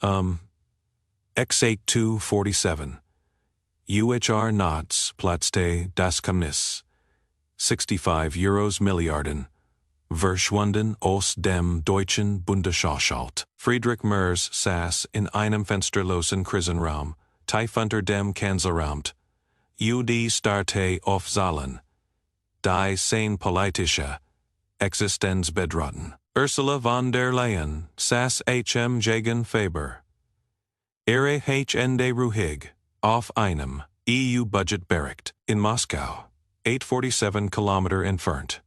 X8247. UHR nachts, platzte das Geheimnis. 65 Milliarden. Verschwunden aus dem deutschen Bundeshaushalt. Friedrich Merz saß in einem fensterlosen Krisenraum, tief unter dem Kanzleramt. Die Starte auf Zahlen. Die sein politische Existenz bedrohten. Ursula von der Leyen saß gegen Faber. Ihre Hände ruhig auf einem EU-Budget-Bericht in Moskau, 847 Kilometer entfernt.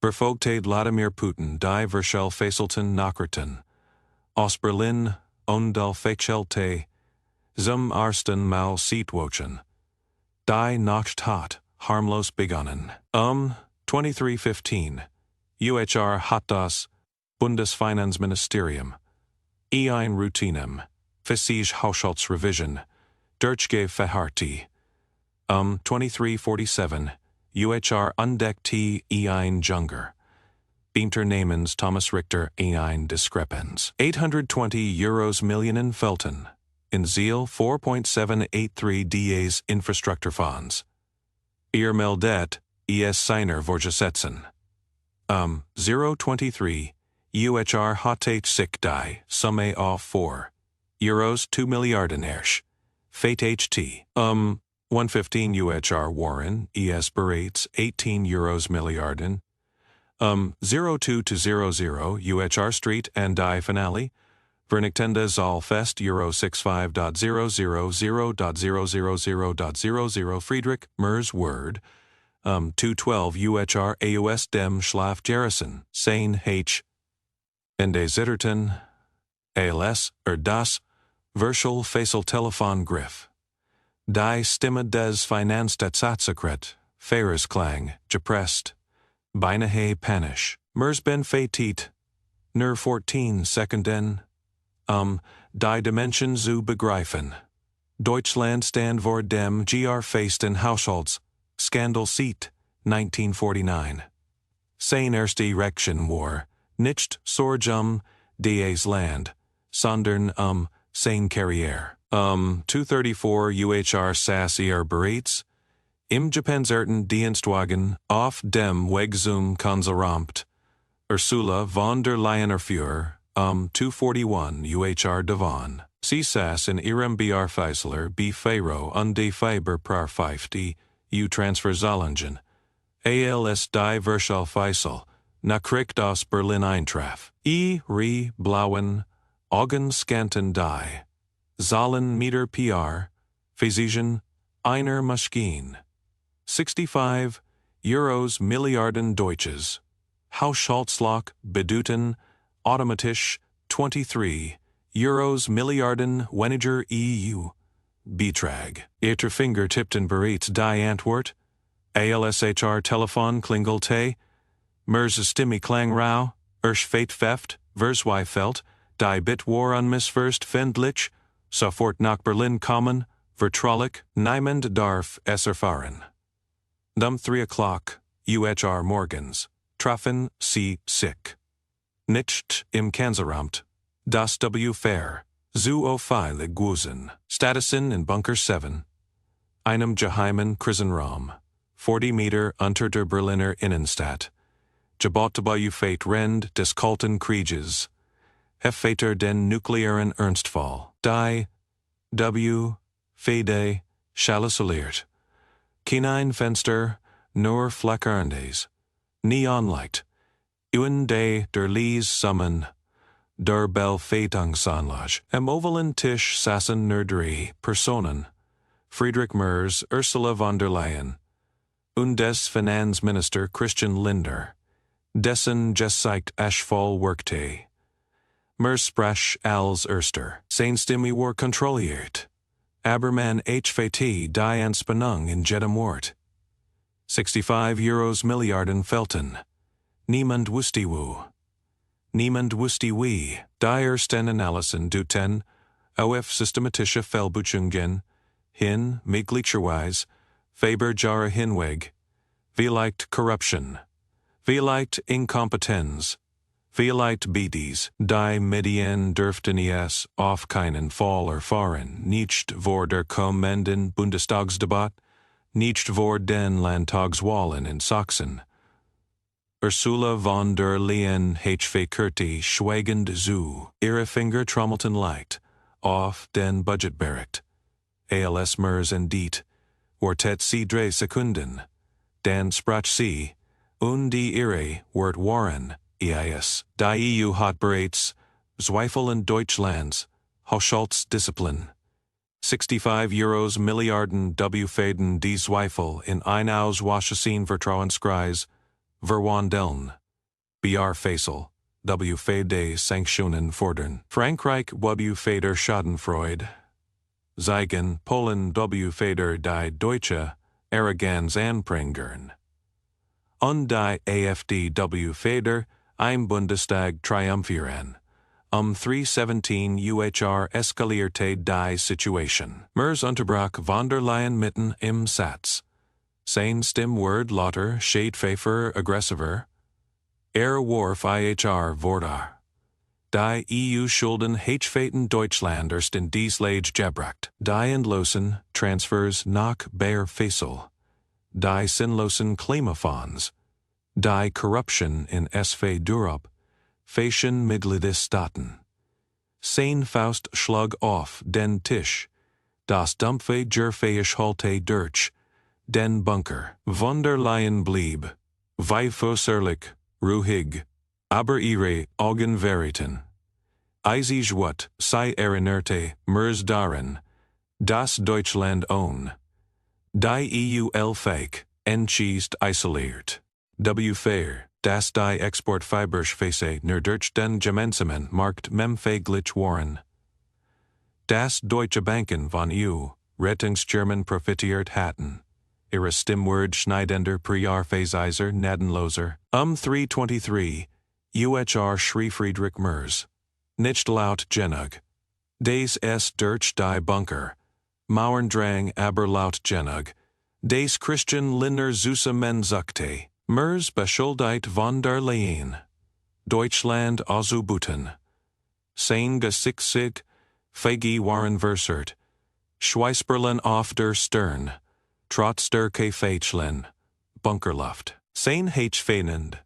Befolgte Wladimir Putin die verschlüsselten Nachrichten aus Berlin und lächelte zum ersten Mal seit Wochen. Die Nacht hat harmlos begonnen. 23:15 UHR hat das Bundesfinanzministerium ein Routinem physische Haushaltsrevision durchgeführt. 23:47 UHR entdeckte ein Junger. Beinternamens Thomas Richter ein Diskrepanz. 820 Millionen fehlten. In Ziel 4.783 DAs Infrastrukturfonds. Ihr meldet es seiner vorgesetzten. 023 UHR hat sich die Summe auf €2 Milliarden FHT. 115 UHR Warren es bereits €18 Milliarden. 02 to 00 UHR Street and die Finale. Vernichtende Zahl fest €65.000.000.00 Friedrich Merz Word. 212 UHR AUS dem Schlaf Garrison. Sein H. Ende Zitterten. ALS das Verschlüsseltelefon Griff. Die Stimme des Finanzstaatssekret. Klang, gepresst. Beinahe panisch. Merz ben Fatit. Nur 14 Sekunden. Die Dimension zu begreifen. Deutschland stand vor dem festen Haushalts. Skandal seit 1949. Sein erste Reaktion war, nicht Sorge des Land, sondern sein Karriere. 234 UHR saß bereits im gepanzerten Dienstwagen auf dem Weg zum Kanzleramt. Ursula von der Leyen Führer, 241 UHR davon. Sie saß in ihrem Bearfeisler Befeiro und de Fiber par 50 U-Transferzahlungen. ALS die Verschlüsselung, Nachricht aus Berlin eintraf. Blauen, Augenscanten die. Zahlen Meter PR, Physischen, einer Maschine. 65 Milliarden Deutsches. Haushaltsloch bedeuten, automatisch, 23 Milliarden weniger EU. Betrag. Ihr Finger tippten bereits die Antwort. ALSHR Telefon klingelte. Merz Stimme klang rau. Fett, Verzweifelt. Die Bit war unmissverst findlich. Sofort nach Berlin kommen. Vertraulich. Niemand darf es erfahren. 3 o'clock. UHR morgens. Trafen sie sich. Nicht im Kanzleramt. Das W. Fair. Zu viele Gusen. Statusen in Bunker 7. Einem geheimen Krisenraum. 40 Meter unter der Berliner Innenstadt. Gebotbau Fate Rend des Kalten Krieges. Hefeter den nuklearen Ernstfall. Die W. Fede. Chalissoliert. Kein Fenster. Nur flackerndes. Neonlicht. Uwen de der Lies Summen. Der Belfetungsanlage. Am ovalen Tisch saßen nur 3 Personen. Friedrich Merz Ursula von der Leyen. Und des Finanzminister Christian Lindner. Dessen Gesicht voll workte. Merz sprach als Erster. Sein Stimme war kontrolliert. Aber man HVT die Anspannung in jedem Wort. 65 Milliarden fehlten. Niemand wusste wo. Niemand wusste wie. Die ersten Analysen duten, auf systematische Fehlbuchungen, hin, möglicherweise, Faber Jahre hinweg, vielleicht Corruption, vielleicht Inkompetenz, Vielleicht bedes, die Medien dürften es auf keinen Fall erfahren, nicht vor der kommenden Bundestagsdebatte, nicht vor den Landtagswahlen in Sachsen. Ursula von der Leyen verkehrte schweigend zu, ihre Finger trommelten leicht, auf den Budgetbericht. Als Merz endit, wartet sie 3 Sekunden, dann sprach sie, und die ihre Wort waren, die EU hat bereits, Zweifel in Deutschlands, Haushaltsdisziplin. 65 Milliarden Fäden die Zweifel in ein Auswaschen Vertrauenskreis, verwandeln. BR Faisal, Fäde Sanktionen fordern. Frankreich Fäder Schadenfreude. Zeigen Polen Fäder die Deutsche, Arroganz anprangern. Und die AfD Fäder, im Bundestag triumphieren. 317 UHR eskalierte die Situation. Merz unterbrach von der Leyen mitten im Satz. Sein Stimmwort lauter, schädpfeffer aggressiver. Warf IHR Vorder. Die EU-Schulden Hfäten Deutschland erst in dies Lage gebracht. Die endlosen Transfers nach Bayer Faisal. Die sinnlosen Klimafonds. Die Corruption in SV Durop. Fashion Mitgliedstaaten. Sein Faust schlug auf den Tisch. Das dumpfe Gerfeischhalte durch. Den Bunker. Von der Leyen blieb. Weifußerlich, ruhig. Aber ihre Augen verrieten. Eisig wat sie erinnerte Merz daran. Das Deutschland ohne. Die EU fake, entschießt isoliert. Fair. Das die Exportfiberschfäße nur durch den gemeinsamen Markt memfähig waren. Das deutsche Banken von Rettungsschirmen profitiert hatten. Ihre Stimmwort schneidender Priarfäsizer nadenloser. 323, UHR schrie Friedrich Merz. Nicht laut genug. Des durch die Bunker. Mauerndrang aber laut genug. Des Christian Lindner Zusammenzuchte. Merz beschuldigt von der Leyen. Deutschland auszubeuten. Sein Gesichtszug, Fegi waren versert. Schweisperlen auf der Stirn. Trotz der Kaffeetschlen. Bunkerluft. Sein Hfähnend.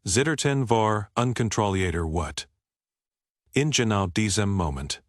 Zitterten war unkontrollierter What. In genau diesem Moment.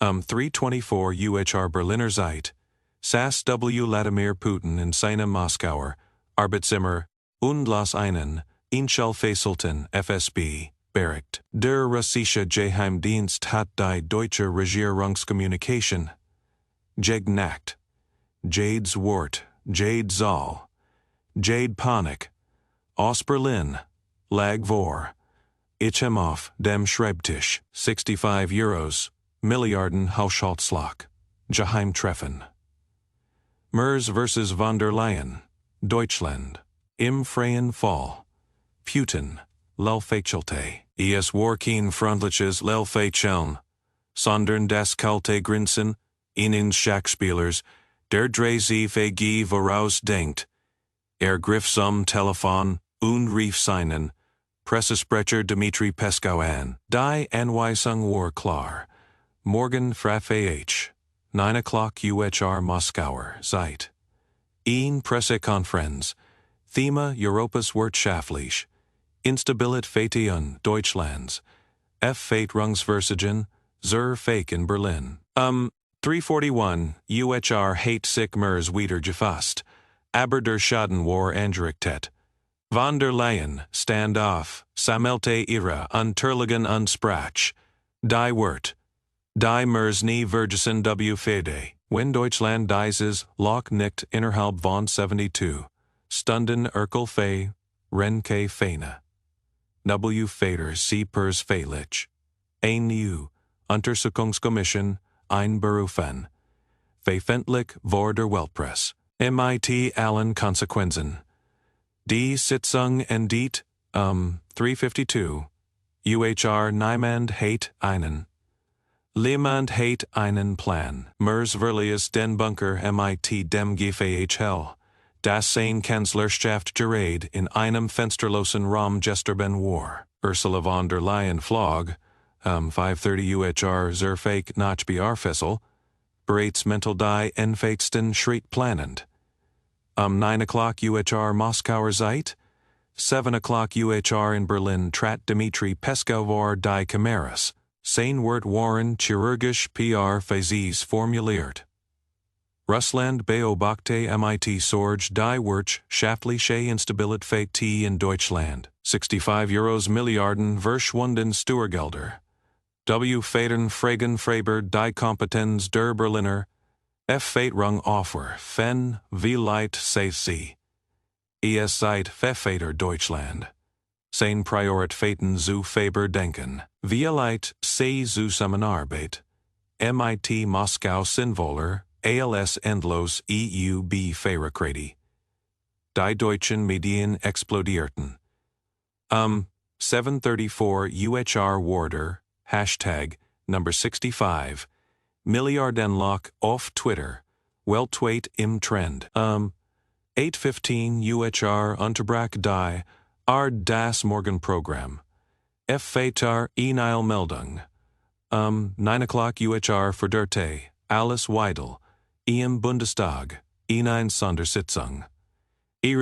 324 UHR Berliner Zeit. Saß Wladimir Putin in seinem Moskauer Arbeitszimmer und las einen, verschlüsselten FSB, Bericht. Der russische Geheimdienst hat die deutsche Regierungskommunikation geknackt. Jade's Wort, Jade Zahl, Jade Panik, aus Berlin, lag vor. Ich auf dem Schreibtisch, 65 Milliarden Haushaltslach, Geheimtreffen. Merz vs. von der Leyen, Deutschland. Im freien Fall. Putin, lächelte. Es war kein freundliches Lächeln, sondern das kalte Grinsen, ihnen Schachspielers, der sie voraus denkt. Griff zum Telefon und rief seinen Pressesprecher Dmitri Peskov an. Die Anweisung war klar. Morgen Früh 9 o'clock UHR Moskauer Zeit. Pressekonferenz. Thema Europas wirtschaftlich. Instabilität Deutschlands. Verfahrungsversagen, zur Fake in Berlin. 341 UHR hat sich Merz wieder gefasst. Aber der Schaden war angerichtet. Von der Leyen stand auf, sammelte ihre Unterlagen und sprach. Die Wort. Die Merz nie vergessen Fede. Wenn Deutschland dieses Loch nicht innerhalb von 72 Stunden erkel Renke Feine. Feder sie pers feilich. Eine Untersuchungskommission einberufen. Veröffentlicht vor der Weltpresse. MIT allen Konsequenzen. Die Sitzung endet, 352. UHR niemand hat einen. Niemand hat einen Plan. Merz verlies den Bunker MIT dem GEHEIM-SITZUNG. Das sein Kanzlerschaft gerät in einem fensterlosen Raum gesterben war. Ursula von der Leyen flog, 5:30 UHR Zerfake nach Bearfessel, bereits mental die enfeigsten Schritt planend. 9 o'clock UHR Moskauer Zeit, 7 o'clock UHR in Berlin trat Dmitri Peskov vor die Kameras, sein Wort waren chirurgisch PR Phases formuliert. Russland beobachte MIT Sorge die wirtschaftliche Instabilität in Deutschland. 65 Euros Milliarden verschwunden Steuergelder. Federn Fragen Freiber die Kompetenz der Berliner. Verwaltung offer, wie leicht sie. Es seit Verfader Deutschland. Sein Prioritäten zu denken. Wie leicht sie zusammenarbeit. MIT Moskau sinnvoller, als endlos EUB Feierkredi. Die deutschen Medien explodierten. 7:34 UHR Warder, number 65, Milliarden Loch auf Twitter, Weltweit im Trend. 8:15 UHR Unterbrach die, das Morgenprogramm. Vater Enil Meldung. 9 o'clock UHR Verderte, Alice Weidel, im Bundestag, eine Sondersitzung.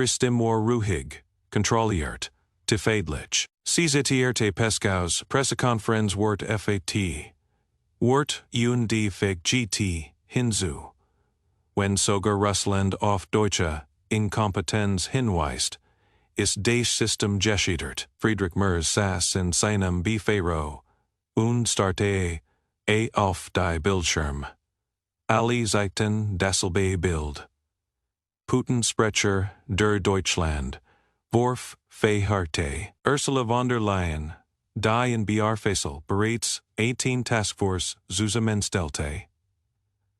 Stimmung ruhig, kontrolliert, tefadlich. Sie zitierte Peskaus Pressekonferenz Wort FAT. Wort und GT hinzu. Wenn sogar Russland auf deutsche Inkompetenz hinweist, ist das System gescheitert. Friedrich Merz saß in seinem Büro und starrte auf die Bildschirm. Alle zeigten dasselbe Bild. Putin Sprecher der Deutschland, Worf Feharte, Ursula von der Leyen, die in Bearfessel bereits 18 Taskforce zusammenstellte.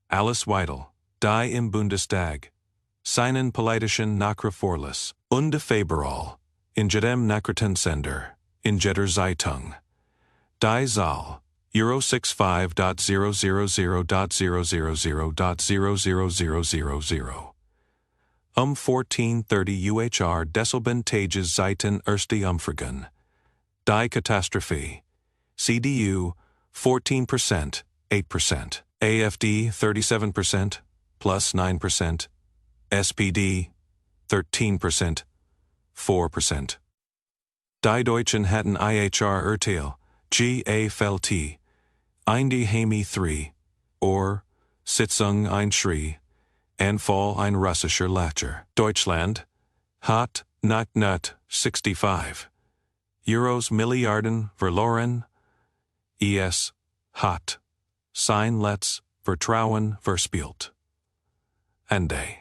Alice Weidel, die im Bundestag, seinen politischen Nachrichtenvorlass, und Faberall, in jedem Nachrichtensender, in jeder Zeitung. Die Zahl, Euro 65.000.000.00000. 14:30 UHR Desselbentages Zeiten erste Umfragen. Die Katastrophe. CDU 14%, 8%. AfD 37%, plus 9%. SPD 13%, 4%. Die Deutschen hatten IHR Urteil, GEHEIM-SITZUNG, die 3, or Sitzung ein Schrie, Fall ein russischer Lacher. Deutschland hat not 65 Euros Milliarden verloren. Es hat sein Vertrauen verspielt. Ende.